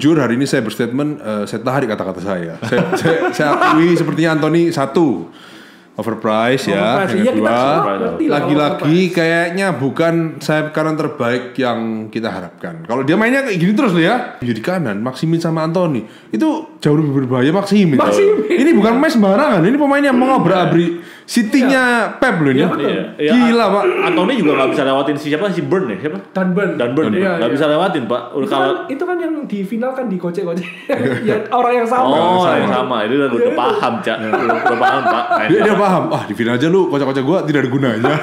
Jujur hari ini saya berstatement, saya tarik kata-kata saya. Saya akui sepertinya Anthony satu overpriced ya. Yang kedua, lagi-lagi kayaknya bukan sayap kanan terbaik yang kita harapkan. Kalau dia mainnya kayak gini terus loh ya, jadi kanan Maximin sama Anthony itu jauh lebih berbahaya Maximin. Ini bukan pemain sembarangan, ini pemain yang mengobrak-abrik City-nya Pep loh ini. Gila Pak. Anthony juga nggak bisa lewatin siapa Burn ya, siapa? Dunburn ya, nggak bisa lewatin Pak. Itu kan yang di final kan dikocek-kocek. Ya, orang yang sama. Oh, yang sama. Itu udah paham Cak. Udah paham Pak. Dia paham. Di final aja lu kocak-kocak gua tidak ada gunanya.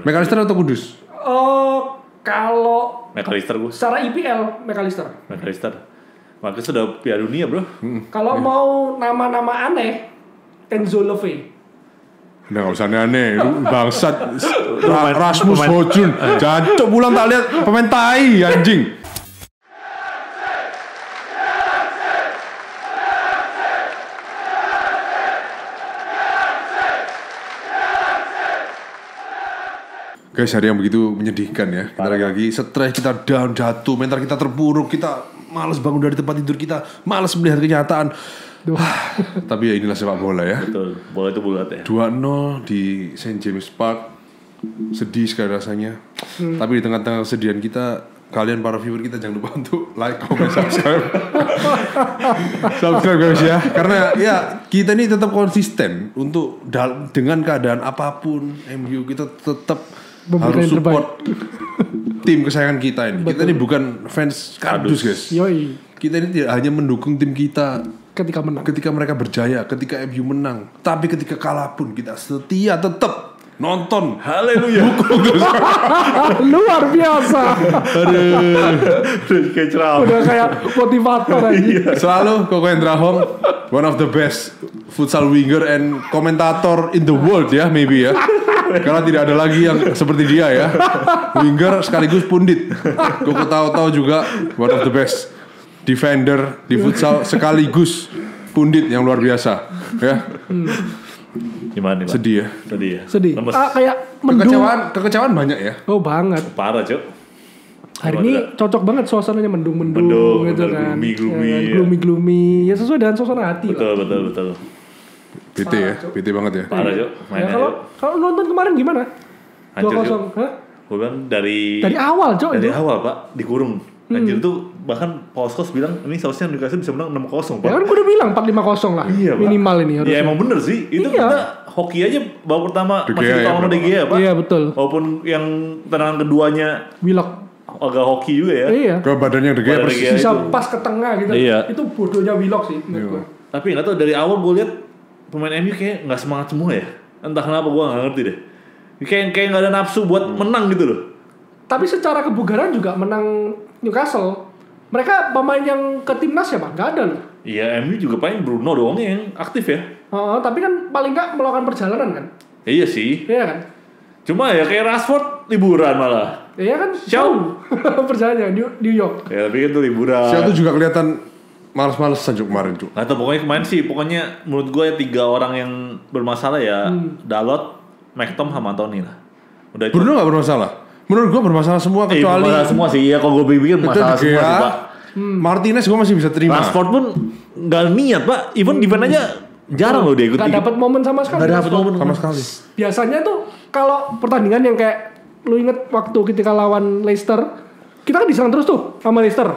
McAllister atau Kudus? Kalau McAllister gua. Secara IPL McAllister. Makanya sudah Piala Dunia bro. Kalau mau nama-nama aneh, Enzo Levy. Udah gak usah aneh-aneh. Bangsat Rasmus Højlund. Jancok pulang tak lihat pemain tai anjing. Guys, hari yang begitu menyedihkan ya. Kita lagi-lagi stres, kita down, jatuh, mental kita terpuruk, kita malas bangun dari tempat tidur kita, malas melihat kenyataan. Tapi ya inilah sepak bola ya. Betul, bola itu bulat ya. 2-0 di St. James Park. Sedih sekali rasanya. Tapi di tengah-tengah kesedihan kita, kalian para viewer kita jangan lupa untuk like, comment, subscribe. Subscribe guys ya. Karena ya kita ini tetap konsisten untuk dengan keadaan apapun MU kita tetap harus support tim kesayangan kita ini. Betul. Kita ini bukan fans kardus guys. Yoi. Kita ini tidak hanya mendukung tim kita ketika menang, ketika mereka berjaya, ketika MU menang, tapi ketika kalah pun kita setia tetap nonton. Haleluya. Luar biasa. Kayak ceramah. Udah kayak motivator aja. Selalu Koko Hendra Hong, one of the best futsal winger and komentator in the world ya, maybe ya. Karena tidak ada lagi yang seperti dia ya. Winger sekaligus pundit. Koko tahu-tahu juga one of the best defender di futsal sekaligus pundit yang luar biasa ya. Gimana nih Pak? Sedih. Kayak mendung. Kekecewaan banyak ya. Oh banget. Parah Cok. Hari ini cocok banget suasananya mendung gitu kan. Gloomy. Ya sesuai dengan suasana hati. Betul. BT banget ya. Parah Cok. Ya, kalau nonton kemarin gimana? 2-0. Hah? Gue kan dari awal Cok. Dari awal Pak dikurung. Anjir tuh bahkan Pauskos bilang ini seharusnya Newcastle bisa menang 6-0 Pak. Ya kan gue udah bilang 4-5-0 lah. Iya, minimal ini harusnya. Ya emang bener sih. Itu kita hoki aja babak pertama masih ditolong De Gea Pak. Iya betul. Walaupun yang tendangan keduanya Willock agak hoki juga ya. Iya. Ke badannya De Gea persis. Bisa pas ke tengah gitu. Iya. Itu bodohnya Willock sih menurut gue. Tapi gak tau dari awal gue liat pemain MU kayak gak semangat semua ya. Entah kenapa gue gak ngerti deh. Kayak gak ada nafsu buat menang gitu loh. Tapi secara kebugaran juga menang Newcastle. Mereka pemain yang ke timnas ya Pak? Gak ada loh. Iya MU juga paling Bruno doang yang aktif ya. Tapi kan paling gak melakukan perjalanan kan? Iya sih. Iya kan? Cuma ya kayak Rashford liburan malah. Iya kan? Jauh. Perjalanannya New York. Ya tapi kan tuh liburan. Siapa tuh juga kelihatan males-malesan kemarin Cuk. Gak tau pokoknya kemarin sih. Pokoknya menurut gue 3 orang yang bermasalah ya Dalot, McTom sama Anthony lah. Udah Bruno gak bermasalah? Menurut gue bermasalah semua kecuali bermasalah semua sih. Ya kalau gue pikir masalah semua sih Pak. Martinez gue masih bisa terima. Rashford pun gak niat Pak. Even defense aja jarang loh dia ikut. Gak dapat momen sama sekali. Gak dapat momen sama sekali. Biasanya tuh kalau pertandingan yang kayak lu inget waktu ketika lawan Leicester, kita kan diserang terus tuh sama Leicester.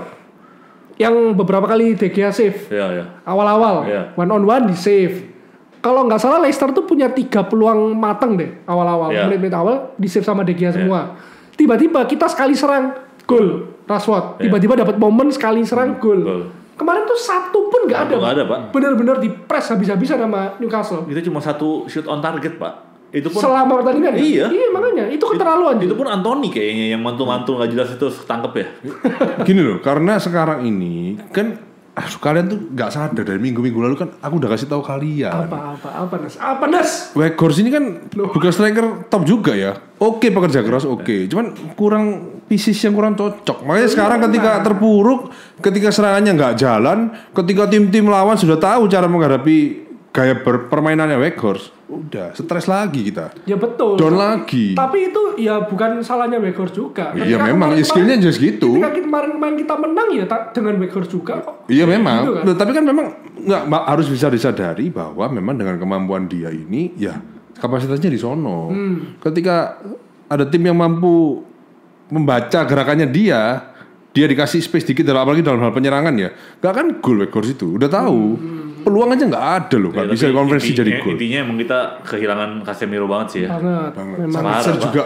Yang beberapa kali De Gea save. Iya. Awal-awal. Iya. 1-on-1 di save. Kalau nggak salah Leicester tuh punya 3 peluang matang deh awal-awal. Menit-menit awal di save sama De Gea semua. Tiba-tiba kita sekali serang gol Rashford. Tiba-tiba dapat momen sekali serang gol. Kemarin tuh satu pun nggak ada. Nggak ada Pak. Benar-benar di press habis-habisan sama Newcastle. Itu cuma 1 shoot on target Pak. Itu pun selama pertandingan. Iya makanya itu keterlaluan. Itu pun Anthony kayaknya yang mantul-mantul nggak jelas itu tangkep ya. Gini loh, karena sekarang ini kan kalian tuh nggak sadar dari minggu-minggu lalu kan aku udah kasih tahu kalian. Apa Nas? Weghorst ini kan bukan striker top juga ya. Oke, pekerja keras oke. Cuman kurang pieces yang kurang cocok. Makanya sekarang ketika terpuruk, ketika serangannya nggak jalan, ketika tim-tim lawan sudah tahu cara menghadapi gaya permainannya Weghorst, udah stres lagi kita. Ya betul. Down lagi. Tapi itu ya bukan salahnya Weghorst juga. Iya memang skillnya just gitu. Ketika kemarin kita menang ya dengan Weghorst juga kok. Iya memang. Gitu kan? Tapi kan memang nggak harus bisa disadari bahwa memang dengan kemampuan dia ini ya kapasitasnya di sono. Ketika ada tim yang mampu membaca gerakannya dia dikasih space dikit apalagi dalam hal penyerangan ya, nggak kan gol Weghorst itu udah tahu. Peluang aja nggak ada loh, nggak bisa konversi jadi gol. Intinya emang kita kehilangan Casemiro banget sih ya. Banget. Sabitzer juga,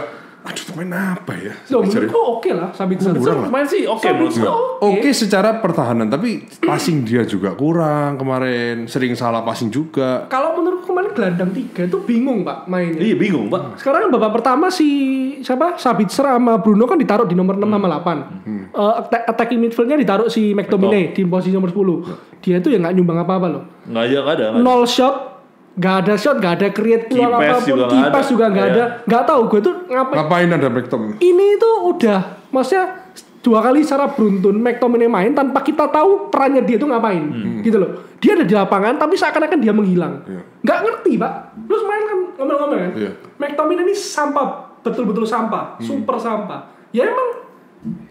aduh main apa ya? Menurutku oke lah Sabitzer. Main sih oke menurutku. Oke secara pertahanan, tapi passing dia juga kurang kemarin, sering salah passing juga. Kalau menurutku kemarin gelandang 3 itu bingung Pak mainnya. Iya bingung Pak. Sekarang babak pertama si Sabitzer sama Bruno kan ditaruh di nomor 6 sama 8. Attacking midfieldnya ditaruh si McTominay di posisi nomor 10. Dia itu ya nggak nyumbang apa-apa loh. Nggak ada. 0 shot, nggak ada shot, nggak ada create peluang apapun. Kipas juga nggak ada. Nggak tahu gue tuh ngapain ada McTominay. Ini tuh udah, maksudnya 2 kali secara beruntun McTominay main tanpa kita tahu perannya dia tuh ngapain, gitu loh. Dia ada di lapangan tapi seakan-akan dia menghilang. Nggak ngerti Pak. Terus main kan ngomel-ngomel kan. McTominay ini sampah, betul-betul sampah, super sampah. Ya emang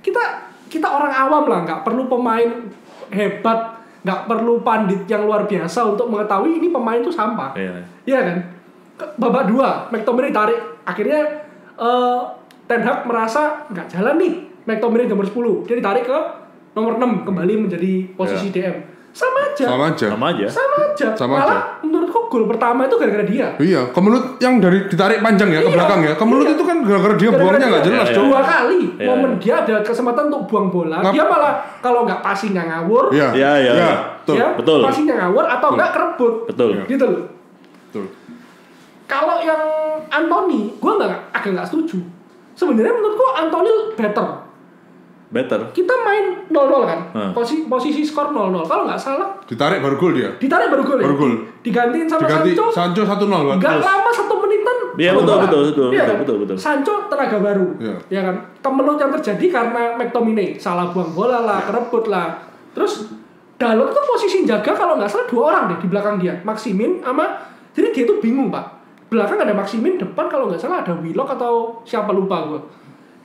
kita orang awam lah, nggak perlu pemain hebat, nggak perlu pandit yang luar biasa untuk mengetahui ini pemain itu sampah. Iya kan? Babak 2 McTominay tarik, akhirnya Ten Hag merasa nggak jalan nih McTominay nomor 10, dia ditarik ke nomor 6 kembali menjadi posisi DM. Sama aja. Malah menurutku gol pertama itu gara-gara dia. Iya, Kemelut yang dari ditarik panjang ya ke belakang ya. Kemelut itu kan gara-gara dia buangnya nggak jelas. 2 kali momen dia ada kesempatan untuk buang bola, dia malah kalau nggak passingnya ngawur. Iya. Betul. Passingnya ngawur atau nggak kerebut. Betul. Gitu loh. Betul. Kalau yang Anthony, gue agak nggak setuju. Sebenarnya menurutku Anthony better. Kita main 0-0 kan, posisi skor 0-0. Kalau nggak salah, ditarik baru gol dia. Baru gol. Digantiin sama Sancho 1-0. Nggak lama 1 menitan. Iya betul. Sancho tenaga baru, ya kan. Kemelut yang terjadi karena McTominay salah buang bola lah, kerebut lah. Terus Dalot itu posisi jaga kalau nggak salah 2 orang deh di belakang dia, Maximin sama. Jadi dia tuh bingung Pak. Belakang ada Maximin, depan kalau nggak salah ada Willock atau siapa lupa gue.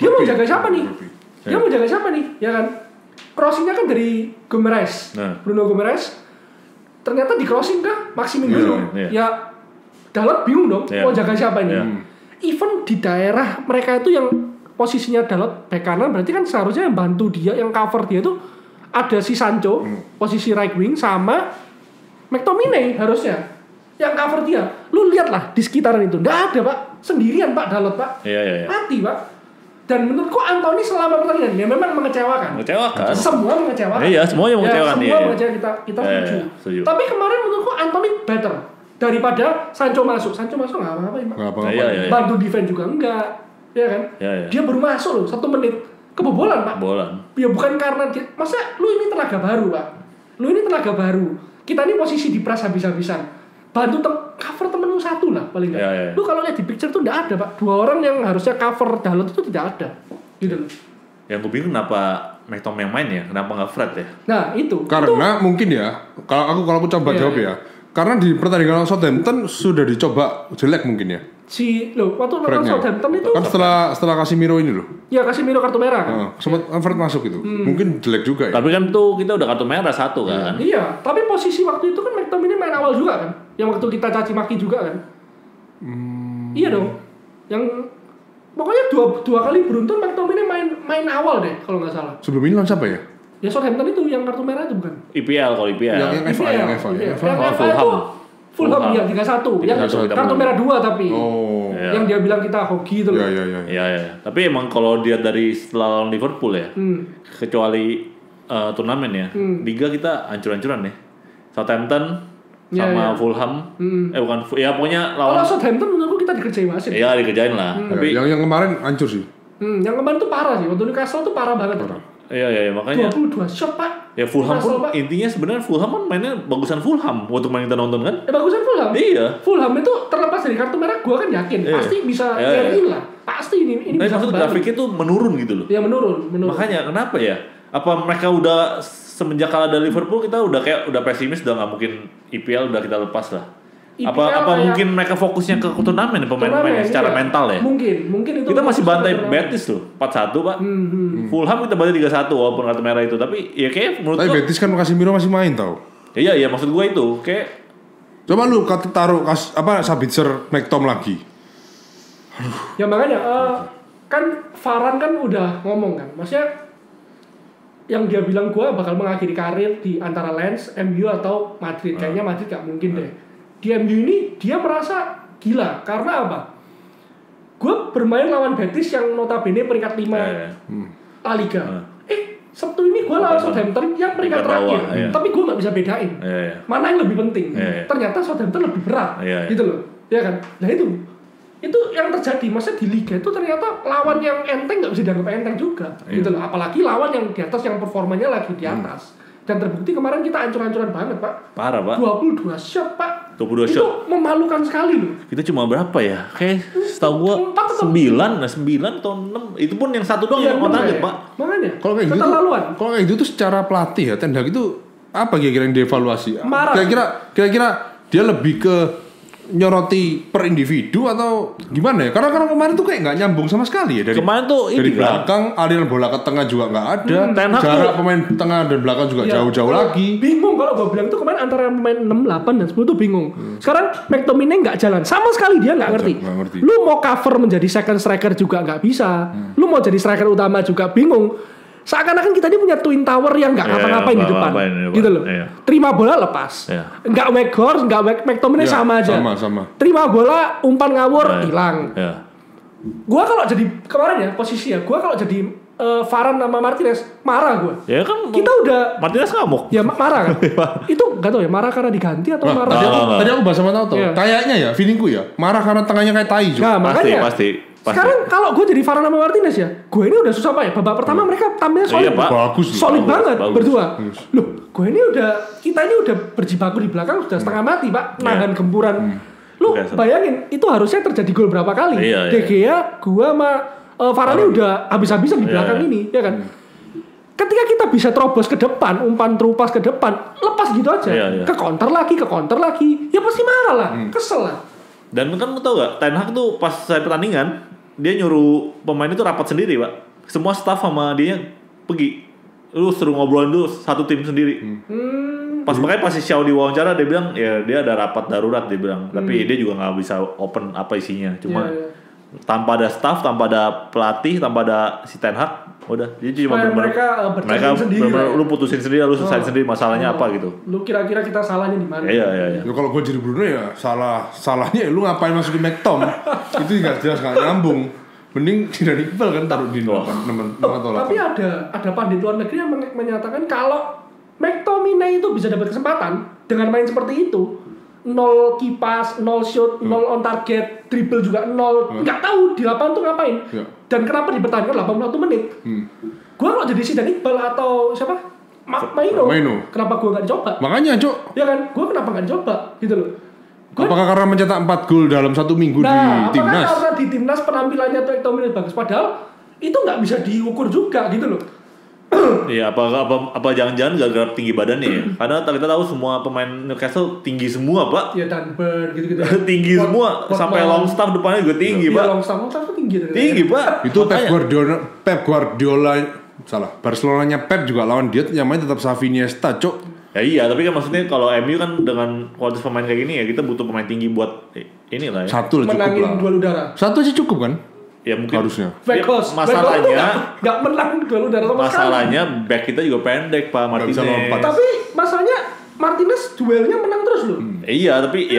Dia mau jaga siapa nih? Ya kan? Crossingnya kan dari Gomes, Bruno Gomes. Ternyata di crossing ke Maximin dulu. Ya Dalot bingung dong, mau jaga siapa ini? Even di daerah mereka itu yang posisinya Dalot back kanan, berarti kan seharusnya yang bantu dia, yang cover dia tuh ada si Sancho, posisi right wing, sama McTominay harusnya yang cover dia. Lu lihatlah di sekitaran itu, nggak ada Pak, sendirian Pak Dalot Pak. Mati Pak. Dan menurutku Anthony selama pertandingan dia memang mengecewakan. Semua mengecewakan. Iya, semuanya mengecewakan. Semua mengecewakan, kita setuju. Tapi kemarin menurutku Anthony better daripada Sancho masuk. Sancho masuk nggak apa-apa. Bantu defense juga enggak, ya kan? Dia baru masuk loh 1 menit kebobolan Pak. Ya bukan karena dia. Masa lu ini tenaga baru Pak? Kita ini posisi di press habis-habisan. Bantu cover temen lu 1 lah paling enggak. Lu kalau lihat di picture tuh enggak ada Pak. 2 orang yang harusnya cover Dalot itu tidak ada. Gitu loh. Yang gue bingung kenapa McTominay main ya? Kenapa enggak Fred ya? Nah, itu. Karena mungkin ya, kalau aku coba jawab ya. Karena di pertandingan Southampton sudah dicoba jelek mungkin ya. Waktu lawan Southampton itu kan setelah Casemiro ini loh. Iya, Casemiro kartu merah. Sempat Fred masuk itu. Mungkin jelek juga ya. Tapi kan tuh kita udah kartu merah 1 kan. Iya, tapi posisi waktu itu kan McTominay main awal juga kan. Yang waktu kita caci maki juga kan. Iya dong. Yang pokoknya dua kali beruntun McTominay main awal deh kalau nggak salah. Sebelum ini lawan siapa ya? Ya Southampton itu yang kartu merah itu bukan? IPL. Yang FA. Fulham yang 3-1. Yang kartu merah 2 tapi. Yang dia bilang kita hoki itu loh. Iya. Tapi emang kalau dia dari setelah lawan Liverpool ya, kecuali turnamen ya, Liga kita hancur-hancuran ya. Southampton sama Fulham, bukan, ya pokoknya lawan. Kalau Southampton menurutku kita dikerjain wasit. Iya dikerjain lah. Tapi yang kemarin hancur sih. Yang kemarin tuh parah sih. Waktu Newcastle tuh parah banget. Iya makanya 22 shot Pak. Ya Fulham pun intinya sebenarnya Fulham kan mainnya bagusan Fulham waktu main kita nonton kan? Ya bagusan Fulham. Iya. Fulham itu terlepas dari kartu merah gua kan yakin pasti bisa nyariin lah. Pasti ini bisa. Maksud grafiknya tuh menurun gitu loh. Ya menurun. Makanya kenapa ya? Apa mereka udah semenjak kalah dari Liverpool kita udah pesimis, udah nggak mungkin IPL udah kita lepas lah. Apa mungkin mereka fokusnya ke turnamen pemain-pemain secara mental ya? Mungkin itu. Kita masih bantai Betis loh, 4-1 Pak. Fulham kita bantai 3-1 walaupun kartu merah itu, tapi ya kayak menurut tapi Betis kan Casemiro masih main tau. Iya maksud gue itu kayak coba lu taruh Sabitzer McTom lagi. Ya makanya kan Varane kan udah ngomong kan, maksudnya yang dia bilang gue bakal mengakhiri karir di antara Lens, MU atau Madrid. Kayaknya Madrid gak mungkin deh. Di MU ini dia merasa gila karena apa? Gue bermain lawan Betis yang notabene peringkat 5 La Liga. Sabtu ini gue lawan Southampton yang peringkat terakhir, tapi gue nggak bisa bedain mana yang lebih penting. Ternyata Southampton lebih berat, gitu loh, ya kan? Nah itu yang terjadi, maksudnya di liga itu ternyata lawan yang enteng nggak bisa dianggap enteng juga, gitu loh. Apalagi lawan yang di atas, yang performanya lagi di atas. Dan terbukti kemarin kita ancur-ancuran banget, Pak. Parah, Pak. 22 shot, Pak. 22 shot. Itu memalukan sekali loh. Kita cuma berapa ya? Kayak setahu gua 9 atau 6. Itu pun yang satu doang yang target, Pak. Makanya. Kalau kayak gitu, kalau kayak gitu tuh secara pelatih ya, Ten Hag itu apa kira-kira yang dievaluasi? Kira-kira dia lebih ke nyoroti per individu atau gimana ya? Karena kemarin tuh kayak nggak nyambung sama sekali ya, dari kemarin tuh dari belakang aliran bola ke tengah juga nggak ada, jarak pemain tengah dan belakang juga jauh-jauh lagi. Bingung kalau gue bilang tuh kemarin antara pemain 6, 8 dan 10 tuh bingung. Sekarang McTominay nggak jalan sama sekali, dia nggak ngerti. Lu mau cover menjadi second striker juga nggak bisa. Lu mau jadi striker utama juga bingung. Seakan-akan kita ini punya twin tower yang nggak ngapa-ngapain di depan, gitu loh. Terima bola lepas, nggak Weghorst, nggak McTominay sama aja. Sama. Terima bola umpan ngawur hilang. Gua kalau jadi kemarin ya posisi ya, gua kalau jadi Varane sama Martinez marah gua. Ya kan. Kita udah. Martinez ngamuk. Ya marah kan. Itu nggak tahu ya, marah karena diganti atau marah. Tadi aku bahas sama Tauto. Kayaknya ya, feelingku ya, marah karena tengahnya kayak tai juga. Nah, makanya. Pasti. Sekarang kalau gue jadi Varane sama Martinez ya, gue ini udah susah Pak ya. Babak pertama mereka tampilnya solid, solid banget berdua. Loh, gue ini kita ini udah berjibaku di belakang sudah setengah mati Pak, nahan gempuran. Lu bayangin itu harusnya terjadi gol berapa kali? De Gea, gue sama Varane udah habis-habisan di belakang ini, ya kan? Ketika kita bisa terobos ke depan, umpan terupas ke depan, lepas gitu aja, ke counter lagi, ya pasti marah lah, kesel lah. Dan kan lu tau gak, Ten Hag tuh pas saya pertandingan, dia nyuruh pemain itu rapat sendiri, Pak. Semua staff sama dia pergi. Lu suruh ngobrolin dulu satu tim sendiri. Makanya pas si Xiao diwawancara dia bilang, ya dia ada rapat darurat dia bilang. Tapi dia juga gak bisa open apa isinya. Cuma tanpa ada staff, tanpa ada pelatih, tanpa ada si Ten Hag, udah. Dia cuma mereka lu putusin sendiri, lu selesai sendiri masalahnya apa gitu. Lu kira-kira kita salahnya di mana? Iya. Ya, kalau gue jadi Bruno ya salahnya ya lu ngapain masukin McTom? Itu nggak jelas, nggak nyambung. Mending tidak Iqbal kan taruh di Tapi ada pandit luar negeri yang menyatakan kalau McTominay itu bisa dapat kesempatan dengan main seperti itu. 0 kipas, 0 shoot, 0 on target, dribble juga 0. Nggak tahu di lapangan tuh ngapain. Dan kenapa dipertahankan 81 menit? Gua kalau jadi Zidane Iqbal atau siapa? Maino. Kenapa gua nggak dicoba? Makanya, Cok. Ya kan, gua kenapa nggak dicoba gitu loh. Apakah karena mencetak 4 gol dalam 1 minggu di timnas? Apakah karena di timnas penampilannya tuh McTominay bagus, padahal itu nggak bisa diukur juga gitu loh. Iya, apa jangan-jangan gara-gara tinggi badannya ya? Karena kita tahu semua pemain Newcastle tinggi semua, Pak. Iya, Dunbar gitu-gitu. Tinggi semua, sampai Longstaff depannya juga tinggi, Pak. Iya, Longstaff tuh tinggi. Tinggi, Pak. Itu Pep Guardiola salah. Barcelonanya Pep juga lawan dia yang main tetap Xavi Iniesta, Cok. Ya iya, tapi kan maksudnya kalau MU kan dengan kualitas pemain kayak gini ya kita butuh pemain tinggi buat inilah ya. Satu lah cukup lah. Menangin duel udara. Satu sih cukup kan? Ya mungkin harusnya. Masalahnya nggak menang duel udara sama masalahnya sekali. Back kita juga pendek Pak Martinez. Tapi masalahnya Martinez duelnya menang terus loh. Iya, tapi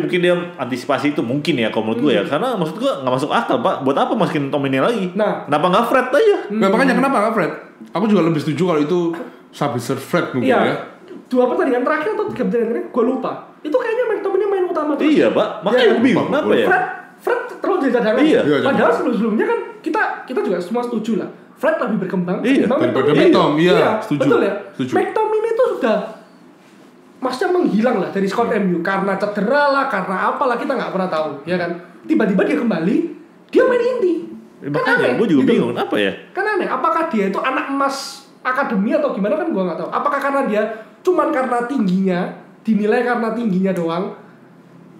mungkin dia antisipasi itu mungkin ya kalau menurut gue ya. Karena maksud gue nggak masuk akal Pak. Buat apa masukin Tomine lagi? Nah, kenapa nggak Fred aja? Makanya kenapa nggak Fred? Aku juga lebih setuju kalau itu Sabitzer Fred mungkin ya. 2 pertandingan terakhir atau 3 pertandingan terakhir gue lupa. Itu kayaknya McTominay main utama terus. Iya Pak, makanya gue bingung kenapa ya. Fred terlalu jadi cadangan. Iya. Padahal sebelumnya kan kita juga semua setuju lah. Fred lebih berkembang. Daripada McTom. Iya, setuju. Betul ya. McTominay itu sudah maksudnya menghilang lah dari squad MU karena cedera lah, karena apalah kita nggak pernah tahu, ya kan. Tiba-tiba dia kembali, dia main inti. Makanya gue juga bingung apa ya. Kan aneh. Apakah dia itu anak emas akademi atau gimana kan gue nggak tahu. Apakah karena dia cuman karena tingginya dinilai karena tingginya doang,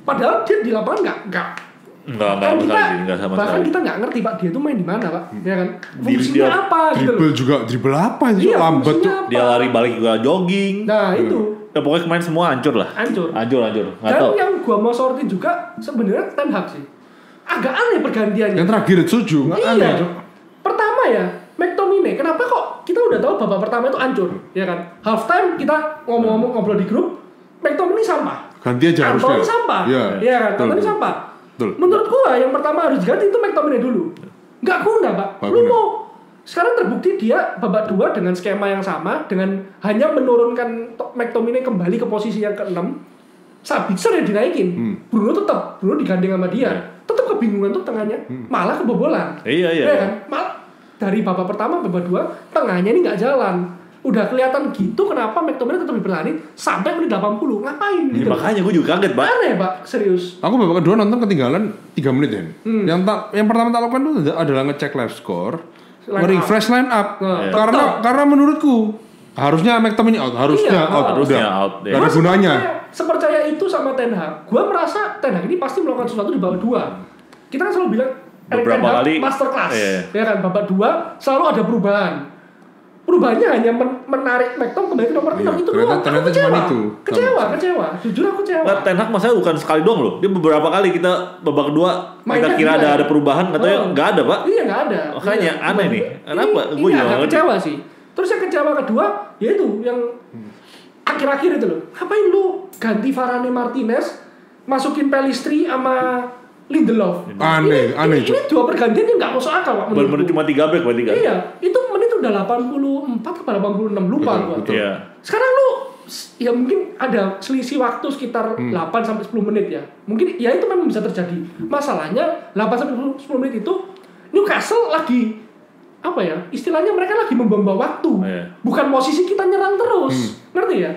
Padahal dia di lapangan enggak sama bahkan sekali. kita nggak ngerti Pak dia tuh main di mana Pak, ya kan? Fungsinya apa gitu loh. Dribble apa itu lambat tuh. Dia lari balik juga jogging. Nah itu. Ya pokoknya kemarin semua hancur lah. Hancur. Dan yang gua mau soroti juga sebenarnya Ten Hag sih. Agak aneh pergantiannya. Yang terakhir setuju, nggak aneh. Pertama ya, McTominay. Kenapa kok kita udah tahu babak pertama itu hancur, ya kan? Half time kita ngobrol di grup, McTominay sampah. Ganti aja harusnya. Antony sampah. Iya kan? Antony sampah. Betul. Menurut gua yang pertama harus diganti itu McTominay dulu. Nggak guna, Pak. Lu mau sekarang terbukti dia babak 2 dengan skema yang sama, dengan hanya menurunkan McTominay kembali ke posisi yang ke-6. Sabitzer yang dinaikin. Bruno digandeng sama dia. Tetap kebingungan tuh tengahnya. Malah kebobolan. Iya. Kan? Malah dari babak pertama babak 2 tengahnya ini nggak jalan. Udah kelihatan gitu kenapa McTominay tetap berlari sampai menit 80. Ngapain gitu? Ya, makanya gue juga kaget, Pak. Aneh, Pak, serius. Aku babak kedua nonton ketinggalan 3 menit ya. Yang pertama tak lakukan itu adalah ngecek live score, nge-refresh line up. Karena menurutku harusnya McTominay out, harusnya out. Ya. Gak ada gunanya. Sepercaya itu sama Ten Hag. Gua merasa Ten Hag ini pasti melakukan sesuatu di babak 2. Kita kan selalu bilang beberapa kali masterclass. Ya kan, babak 2 selalu ada perubahan. Perubahannya hanya menarik McTominay kembali ke nomor 6 itu doang. Ternyata cuma itu. Kecewa. Jujur aku kecewa. Nah, Ten Hag masalahnya bukan sekali doang loh. Dia beberapa kali kita babak kedua kita kira ada perubahan, katanya nggak ada, Pak. Iya, nggak ada. Makanya aneh nih. Kenapa? Gue juga kecewa sih. Terus yang kecewa kedua, yaitu yang akhir-akhir itu loh. Ngapain lu ganti Varane Martinez, masukin Pellistri sama Lindelof? Aneh. Ini dua pergantian yang nggak masuk akal, Pak. Bener-bener cuma 3 back berarti kan? Iya, itu menit udah 84 atau 86 lupa gua. Iya. Sekarang lu ya mungkin ada selisih waktu sekitar 8 sampai 10 menit ya. Mungkin ya itu memang bisa terjadi. Masalahnya 8 sampai 10 menit itu Newcastle lagi apa ya? Istilahnya mereka lagi membuang waktu. Bukan posisi kita nyerang terus. Ngerti ya?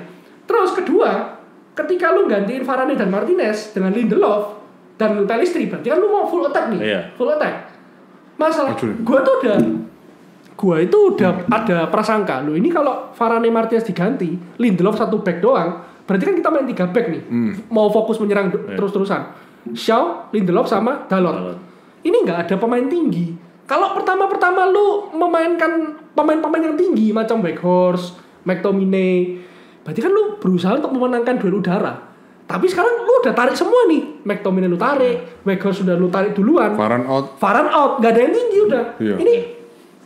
Terus kedua, ketika lu gantiin Varane dan Martinez dengan Lindelof dan Pellistri, berarti kan lu mau full attack nih. Full attack. Masalah gua itu udah ada prasangka loh, ini kalau Varane Martinez diganti, Lindelof 1 back doang, berarti kan kita main 3 back nih. Mau fokus menyerang terus-terusan. Shaw, Lindelof sama Dalot. Ini nggak ada pemain tinggi. Kalau pertama-pertama lu memainkan pemain-pemain yang tinggi macam Weghorst, McTominay, berarti kan lu berusaha untuk memenangkan duel udara. Tapi sekarang lu udah tarik semua nih. McTominay lu tarik, Weghorst sudah lu tarik duluan. Varane out, nggak ada yang tinggi udah. Iya. Ini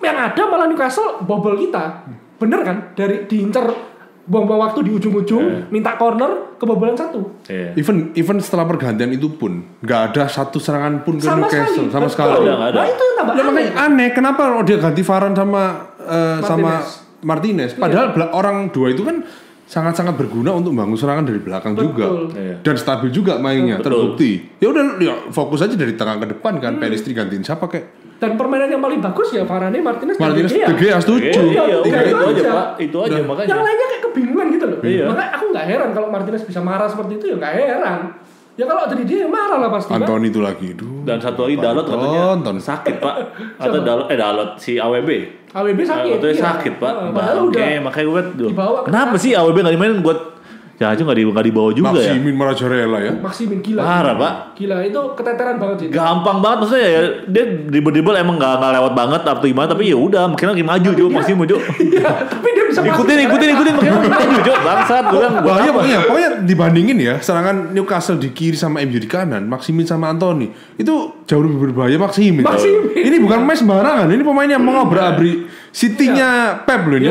yang ada malah Newcastle bobol kita. Bener kan? Dari diincer buang-buang waktu di ujung-ujung, minta corner, kebobolan 1. Even setelah pergantian itu pun nggak ada satu serangan pun ke Newcastle sama sekali. Nah itu yang tambah aneh. Kenapa dia ganti Varane sama Martinez? Padahal orang dua itu kan sangat-sangat berguna untuk membangun serangan dari belakang juga. Dan stabil juga mainnya, terbukti. Ya udah fokus aja dari tengah ke depan kan. Pellistri gantiin siapa kayak. Dan permainan yang paling bagus ya Varane, Martinez, De Gea setuju. Itu aja makanya. Yang lainnya kayak kebingungan gitu loh. Makanya aku nggak heran kalau Martinez bisa marah seperti itu, ya nggak heran. Ya kalau jadi dia marah lah pasti. Antony itu lagi itu. Dan satu lagi Dalot katanya sakit, Pak. Atau Dalot si AWB sakit. Sakit, Pak. Makanya gue kenapa sih AWB nggak dimainin buat Cacu nggak dibawa juga ya. Maximin Marajarella ya. Maximin gila. Parah, Pak. Gila itu keteteran banget sih. Gampang banget maksudnya ya. Dia dribble emang nggak lewat banget atau gimana, tapi ya udah mungkin lagi maju Jo, Maximin Jo. Iya, tapi dia bisa ikutin makin maju Jo. Bangsat gue bilang buat apa? Pokoknya dibandingin ya, serangan Newcastle di kiri sama MU di kanan, Maximin sama Antony itu jauh lebih berbahaya Maximin. Ini bukan pemain sembarangan, ini pemain yang mau ngobrak-abrik City-nya Pep loh ini.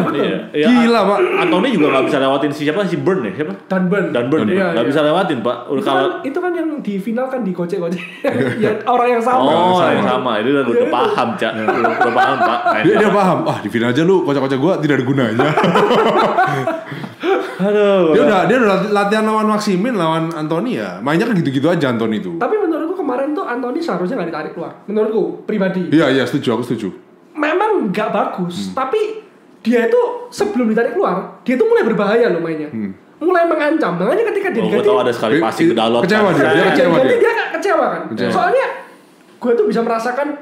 Gila, Pak. Antony juga nggak bisa lewatin siapa si Burn ya, siapa? Dan Burn nggak bisa lewatin, Pak. Itu kan yang di final kan dikocek-kocek. Ya orang yang sama. Yang sama. Itu udah paham, Cak. Udah paham, Pak. Dia paham. Di final aja lu kocek-kocek gua tidak ada gunanya. Aduh. Dia udah latihan lawan Maximin, lawan Antony ya. Mainnya kan gitu-gitu aja Antony itu. Tapi menurutku kemarin tuh Antony seharusnya nggak ditarik keluar. Menurutku pribadi. Iya, aku setuju. Memang nggak bagus, tapi dia itu sebelum ditarik keluar, dia tuh mulai berbahaya loh mainnya. Mulai mengancam. Makanya ketika dia diganti, tahu ada sekali pasti ke Dalot. Kecewa dia kecewa kan. Soalnya gue tuh bisa merasakan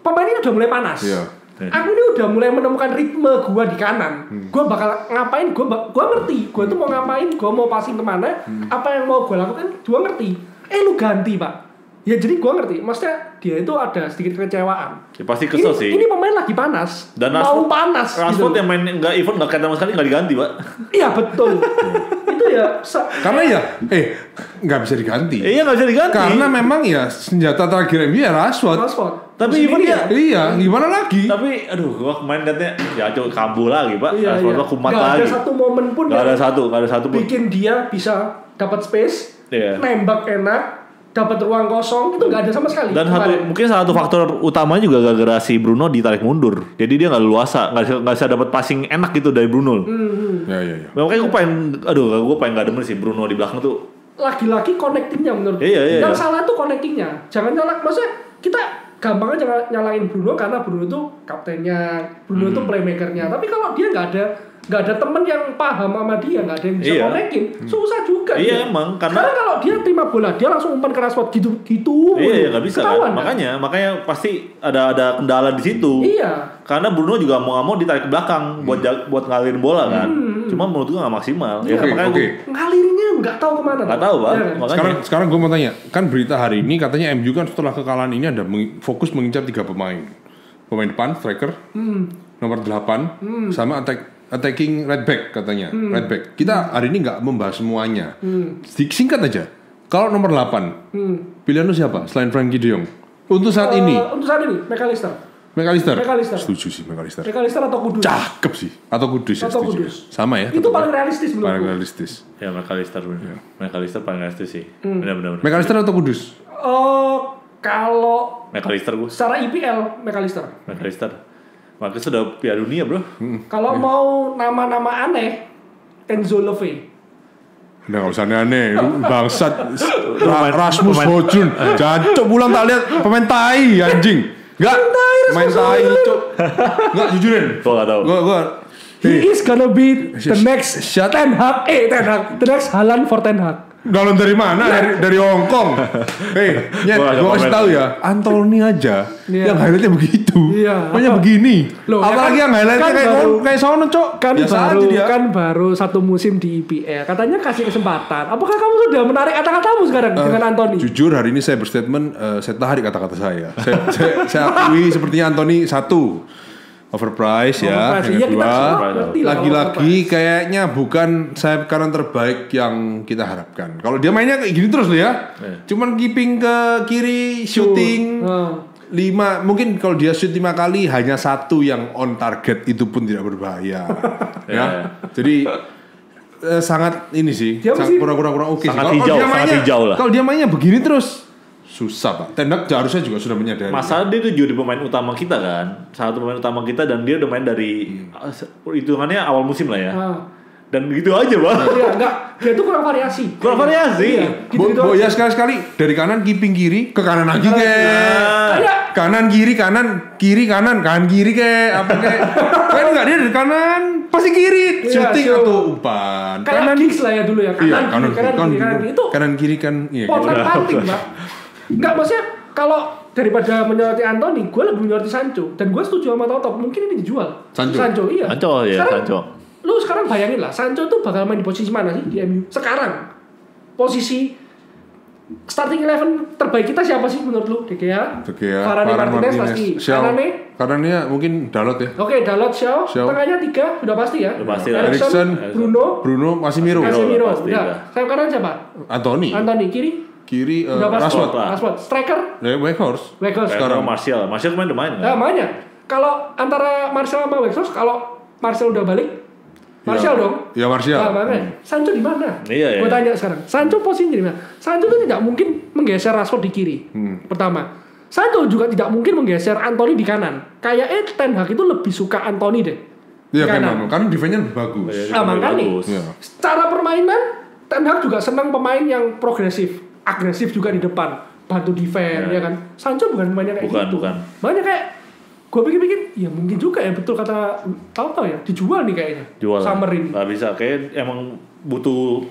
pemain ini udah mulai panas. Iya. Aku ini udah mulai menemukan ritme gue di kanan. Gue bakal ngapain? Gue ngerti. Gue tuh mau ngapain? Gue mau passing kemana? Apa yang mau gue lakukan? Gue ngerti. lu ganti Pak. Ya jadi gue ngerti, maksudnya dia itu ada sedikit kekecewaan. Ya, pasti kesel sih. Ini pemain lagi panas, dan mau panas. Rashford gitu. yang main nggak event nggak kaitan sama sekali nggak diganti Pak. Iya betul. Itu ya. Karena ya, nggak bisa diganti. Iya nggak bisa diganti. Karena memang ya senjata terakhir MU ya Rashford. Tapi event ya. Iya, gimana lagi? Tapi aduh, gua kemarin liatnya ya coba kambuh lagi Pak. Iya, Rashford kumat lagi. Gak ada satu momen pun. Gak ada satu pun. Bikin dia bisa dapat space, nembak enak. Dapat ruang kosong itu nggak ada sama sekali. Dan mungkin satu faktor utamanya juga gara-gara si Bruno ditarik mundur. Jadi dia nggak leluasa, nggak bisa dapat passing enak gitu dari Bruno. Ya. Makanya gue pengen nggak demen sih Bruno di belakang tuh. Lagi-lagi connectingnya menurut. Iya. Yang salah tuh connectingnya. Jangan maksudnya kita gampang aja nyalain Bruno karena Bruno tuh kaptennya, Bruno tuh playmakernya. Tapi kalau dia nggak ada temen yang paham sama dia, nggak ada yang bisa konekin, susah juga. Iya emang karena kalau dia terima bola dia langsung umpan ke Rashford gitu. Iya nggak bisa kan? Makanya pasti ada kendala di situ. Iya. Karena Bruno juga mau nggak mau ditarik ke belakang buat ngalirin bola kan. Cuma menurut gue nggak maksimal. Ngalirinnya nggak tahu kemana. Nggak tahu Pak. Sekarang gue mau tanya, kan berita hari ini katanya MU kan setelah kekalahan ini ada fokus mengincar 3 pemain. Pemain depan striker, nomor 8, sama attacking right back katanya. Right back. Kita hari ini nggak membahas semuanya. Singkat aja. Kalau nomor 8, pilihan lu siapa selain Frankie De Jong? Untuk saat ini, McAllister. Setuju sih McAllister. McAllister atau Kudus? Cakep sih. Atau Kudus ya. Kudus. Sama ya. Itu paling realistis menurut Paling realistis. Ya McAllister paling realistis sih. Benar. McAllister atau Kudus? Kalau McAllister gue. Secara IPL McAllister. Makanya sudah Piala Dunia bro. Kalau mau nama-nama aneh, Enzo Levy. Udah gak usah aneh, bangsat. Rasmus Højlund, jancok pulang tak lihat pemain tai anjing. Enggak, main tai cok. Enggak jujurin. Gua enggak tahu. Gua He is gonna be the next Ten Hag. The next Haaland for Ten Hag. Galon dari mana? Dari Hong Kong. Gua kasih tahu ya, Anthony aja yang highlightnya begitu. Makanya begini. Apalagi yang highlightnya kayak sono cok. Kan baru satu musim di IPL. Katanya kasih kesempatan. Apakah kamu sudah menarik kata-katamu sekarang dengan Anthony? Jujur hari ini saya berstatement, saya tarik kata-kata saya. Saya akui sepertinya Anthony satu. Overpriced ya. Yang kedua, lagi-lagi kayaknya bukan sayap kanan terbaik yang kita harapkan. Kalau dia mainnya kayak gini terus loh ya. Cuman keeping ke kiri, shooting 5, mungkin kalau dia shoot 5 kali hanya 1 yang on target, itu pun tidak berbahaya. Ya. Jadi sangat ini sih, kurang oke. Sangat hijau lah. Kalau dia mainnya begini terus susah Pak. Ten Hag harusnya juga sudah menyadari. Masalah dia itu jadi pemain utama kita kan. Salah satu pemain utama kita dan dia udah main dari hitungannya awal musim lah ya. Dan gitu aja Pak. Iya, enggak. Dia tuh kurang variasi. Iya. Ya sekali-sekali dari kanan keeping kiri ke kanan lagi kayak kanan kiri kanan kiri kayak apa kayak. Kan enggak, dia dari kanan pasti kiri shooting atau umpan. Kanan Giggs lah ya dulu ya. Kanan kiri itu. Kanan kiri kan iya. Potret penting Pak. Enggak, maksudnya kalau daripada menyoroti Anthony, gue lebih menyoroti Sancho. Dan gue setuju sama Toto, mungkin ini dijual. Sancho iya. Sancho. Lu sekarang bayangin lah, Sancho tuh bakal main di posisi mana sih di MU? Sekarang posisi starting 11 terbaik kita siapa sih menurut lu? De Gea, Varane Martinez pasti. Kanannya mungkin Dalot ya. Oke, Dalot, Shaw. Tengahnya 3 udah pasti ya. Udah pasti. Eriksen, Bruno, Casemiro. Udah. Sayap kanan siapa? Anthony. Kiri Rashford. Striker? Weghorst. Sekarang Martial main udah main kan? Nah, mainnya. Kalau antara Martial sama Weghorst, kalau Martial udah balik, Martial dong. Ya Martial. Nah, makanya. Sancho di mana? Iya. Gue tanya sekarang. Sancho posisinya di mana? Sancho itu tidak mungkin menggeser Rashford di kiri. Pertama. Sancho juga tidak mungkin menggeser Anthony di kanan. Kayak Ten Hag itu lebih suka Anthony deh. Iya kan, karena defense-nya bagus. Makanya. Secara permainan, Ten Hag juga senang pemain yang progresif. Agresif juga di depan, bantu defense ya kan. Sancho bukan pemainnya kayak gitu. Banyak kayak gue pikir-pikir, ya mungkin juga ya betul kata tahu ya dijual nih kayaknya. Summer ini. Gak bisa, kayak emang butuh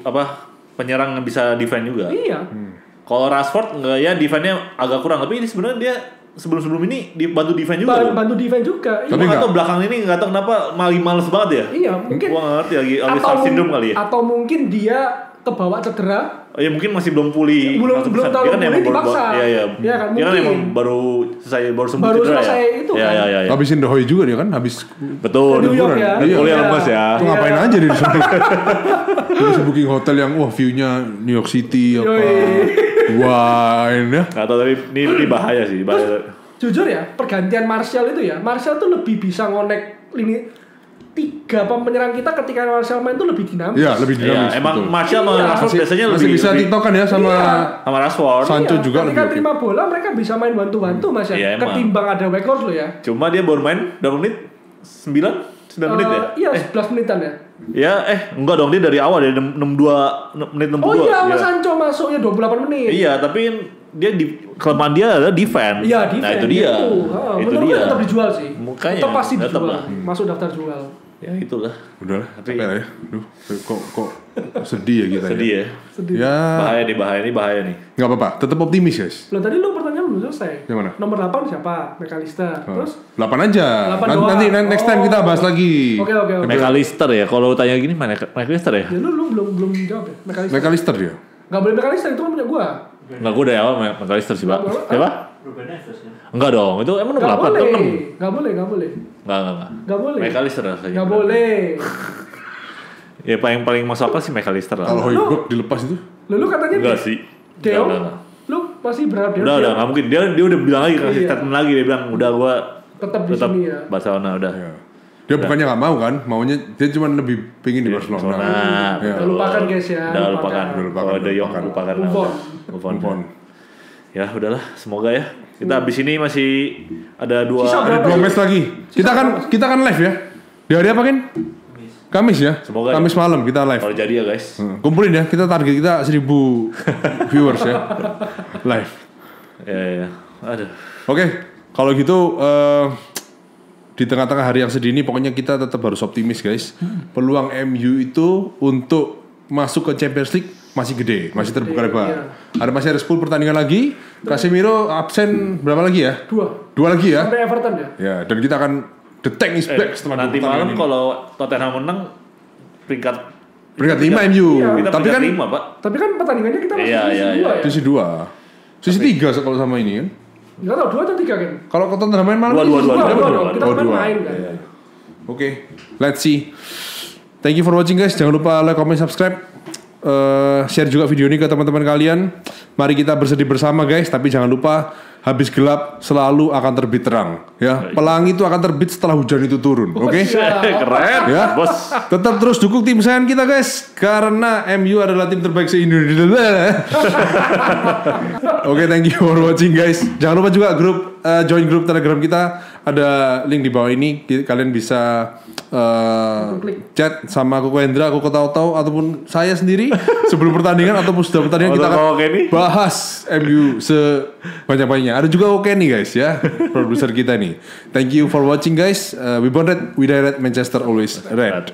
penyerang yang bisa defense juga. Iya. Kalau Rashford nggak ya defense-nya agak kurang, tapi ini sebenarnya dia sebelum ini dibantu defense juga. Bantu defense juga. Tapi nggak tahu belakang ini nggak tahu kenapa males banget ya. Iya mungkin. Gua nggak ngerti lagi. Always syndrome kali ya. Atau mungkin dia kebawa cedera. Oh ya mungkin masih belum pulih. Belum tahu pulih dipaksa. Iya. Ya kan dia mungkin. Kan emang baru sembuh baru cedera selesai ya. itu kan. Iya. Habisin The Hoy juga dia kan, habis betul. New York ya. Kuliah lemas ya. Itu ngapain aja di sana? Terus booking hotel yang view-nya New York City apa. Wah, ini ya. Nggak tahu tapi ini bahaya sih, bahaya. Jujur ya, pergantian Martial itu ya, Martial tuh lebih bisa ngonek lini 3 penyerang kita ketika Martial main tuh lebih dinamis. Iya, lebih dinamis. Emang Martial sama Rashford biasanya masih bisa tiktokan ya sama Rashford. Sancho juga ketika lebih. terima bola mereka bisa main bantu-bantu Mas ya. Ketimbang ada Weghorst lo ya. Cuma dia baru main berapa menit? 9 menit ya? Iya, 11 menitan ya. Ya, enggak dong, dia dari awal dari 62 menit 62. Oh iya, Mas Sancho masuknya 28 menit. Iya, tapi dia kelemahan dia adalah defense. Iya, defense. Nah, itu dia. Itu dia. Tetap dijual sih. Makanya, tetap pasti tetap dijual. lah. Masuk daftar jual. Ya itulah. Udahlah, tapi ya. Duh, kok sedih ya kita. Sedih ya. Sedih. Ya. Bahaya nih. Enggak apa-apa, tetap optimis, guys. Loh tadi lu pertanyaan belum selesai. Yang mana? Nomor 8 siapa? McAllister. Terus 8 aja. 8 Nanti next time kita bahas lagi. Oke. McAllister ya. Kalau tanya gini mana McAllister ya? Ya lu belum jawab ya. McAllister dia. Enggak boleh McAllister itu kan punya gua. Enggak, gue dari awal McAllister sih, Pak. Siapa? Ruben Neves ya. Enggak dong, itu emang nomor 8 atau 6? Enggak boleh. Enggak boleh. McAllister rasanya. Enggak boleh. Ya paling masuk akal sih McAllister lah. Kalau Højbjerg dilepas itu? Lu katanya enggak sih. Deo. Enggak. Lu masih berharap Deo? Udah, enggak mungkin. Dia udah bilang lagi kasih statement lagi, dia bilang udah gua tetap di sini ya. Barcelona udah. Ya. Dia bukannya nggak mau kan, maunya dia cuma lebih pingin di Barcelona. Ya. Lupakan guys ya. Udah lupakan. Kalau De Jong lupakan. Move on. Ya udahlah, semoga ya. Kita habis ini masih ada 2 match lagi. Kita kan live ya. Di hari apa kan? Kamis ya. Semoga Kamis malam kita live. Kalau jadi ya guys. Kumpulin ya, kita target kita 1000 viewers ya. Live. Ya. Aduh. Oke, kalau gitu di tengah-tengah hari yang sedih ini pokoknya kita tetap harus optimis guys. Peluang MU itu untuk masuk ke Champions League masih gede, masih terbuka lebar. Masih ada 10 pertandingan lagi. Casemiro absen berapa lagi ya? 2 lagi ya? Sampai Everton ya? Ya, dan kita akan the tank is back setelah nanti malam kalau Tottenham menang peringkat 5 MU. Kita Tapi kan 5, Pak. Tapi kan pertandingannya kita masih sisi 2. Sisi 3 kalau sama ini kan. Enggak tahu 2 atau 3 kan? Kalau Tottenham main malam 2. Kita main kan. Oke, let's see. Thank you for watching guys. Jangan lupa like, comment, subscribe. Share juga video ini ke teman-teman kalian. Mari kita bersedih bersama guys. Tapi jangan lupa habis gelap selalu akan terbit terang. Ya, pelangi itu akan terbit setelah hujan itu turun. Oke? Keren ya, bos. Tetap terus dukung tim kesayangan kita guys. Karena MU adalah tim terbaik se-Indonesia. Oke, thank you for watching guys. Jangan lupa juga join grup Telegram kita. Ada link di bawah ini. Kalian bisa chat sama Koko Hendra, Koko Tautau ataupun saya sendiri sebelum pertandingan ataupun sudah pertandingan kita akan bahas MU sebanyak-banyaknya. Ada juga Kenny guys ya, produser kita nih. Thank you for watching guys. We born red, we direct, Manchester always red.